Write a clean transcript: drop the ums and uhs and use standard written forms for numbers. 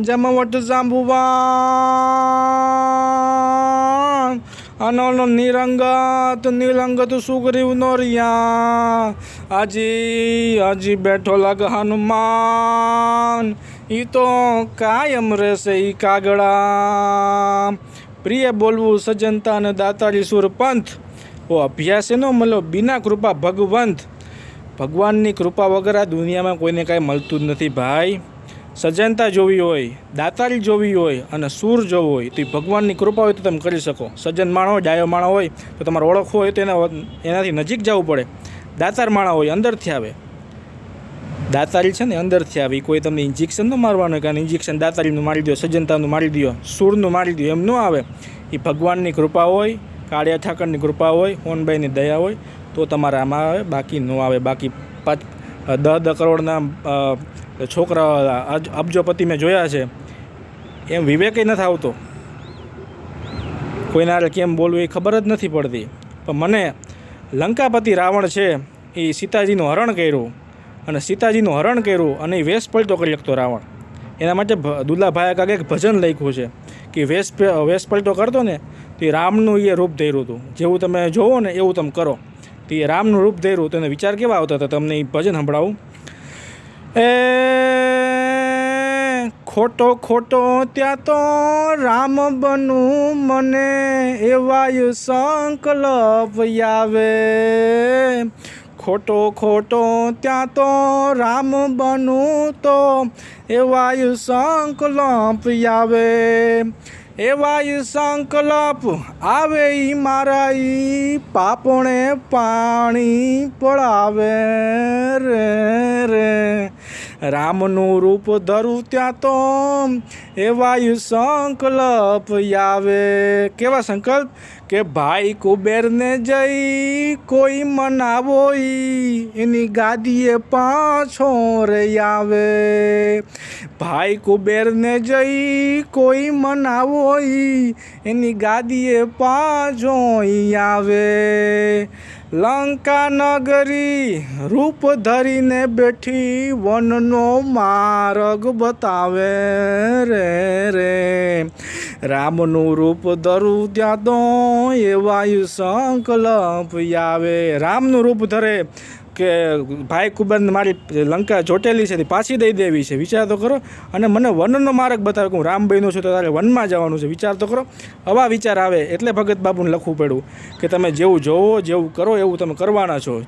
જમવટ જાંબુવાન અનોનો નિરંગત નીલંગત સુગ્રીવ નો રિયા આજી આજી બેઠો લાગ હનુમાન ઈ તો કાયમ રહેશે ઈ કાગડા પ્રિય બોલવું સજ્જનતા અને દાતારી સુર પંથ ઓ અભ્યાસ એનો મળો બિના કૃપા ભગવંત ભગવાનની કૃપા વગર આ દુનિયામાં કોઈને કાંઈ મળતું જ નથી ભાઈ. સજ્જનતા જોવી હોય, દાતારી જોવી હોય અને સૂર જોવો હોય તો ભગવાનની કૃપા હોય તો તમે કરી શકો. સજ્જન માણસ હોય, ડાયો માણસ હોય તો તમારે ઓળખવો હોય તો એનાથી નજીક જવું પડે. દાતાર માણસ હોય અંદરથી આવે, દાતારી છે ને અંદરથી આવે. કોઈ તમને ઇન્જેક્શન ન મારવાનું કારણ ઇન્જેક્શન દાતારીનું મારી દો, સજ્જનતાનું મારી દો, સૂરનું મારી દો એમ ન આવે. એ ભગવાનની કૃપા હોય, કાળિયા ઠાકરની કૃપા હોય, હોનભાઈની દયા હોય તો તમારે આમાં આવે, બાકી ન આવે. બાકી 10 કરોડના છોકરા અબજોપતિ મેં જોયા છે એમ વિવેક નથી આવતો. કોઈના કેમ બોલવું એ ખબર જ નથી પડતી. પણ મને લંકાપતિ રાવણ છે એ સીતાજીનું હરણ કર્યું અને સીતાજીનું હરણ કર્યું અને એ વેશ પલટો કરી શકતો રાવણ. એના માટે દુલ્લાભાઈ કાકે એક ભજન લખ્યું છે કે વેશ પલટો કરતો ને તો એ રામનું એ રૂપ ધર્યું હતું. જેવું તમે જોવો ને એવું તમે કરો. તો એ રામનું રૂપ ધર્યું તો એને વિચાર કેવા આવતા હતા તમને એ ભજન સંભળાવું. ખોટો ખોટો ત્યાં તો રામ બનું મને એવાય સંકલ્પ આવે. ખોટો ખોટો ત્યાં તો રામ બનું તો એવાય સંકલ્પ આવે. એવાય સંકલ્પ આવે ઈ મારા ઈ પાપણે પાણી પડાવે રે રે. રામનું રૂપ ધરું ત્યાં તો એવાય સંકલ્પ આવે. કેવા સંકલ્પ કે ભાઈ કુબેરને જઈ કોઈ મનાવો એની ગાદીએ પાછો રે આવે. ભાઈ કુબેરને જઈ કોઈ મનાવો એની ગાદીએ પાછો આવે. લંકા નગરી રૂપ ધરીને બેઠી વનનો માર્ગ બતાવે રે રે. રામનું રૂપ ધરું ત્યાં તો એવાય સંકલ્પ આવે. રામનું રૂપ ધરે કે ભાઈ કુબેરને મારી લંકા ચોટેલી છે પાછી દઈ દેવી છે. વિચાર તો કરો. અને મને વનનો માર્ગ બતાવે કે હું રામ બન્યો છું તો તારે વનમાં જવાનું છે. વિચાર તો કરો. આવા વિચાર આવે એટલે ભગત બાબુને લખવું પડ્યું કે તમે જેવું જોવો જેવું કરો એવું તમે કરવાના છો.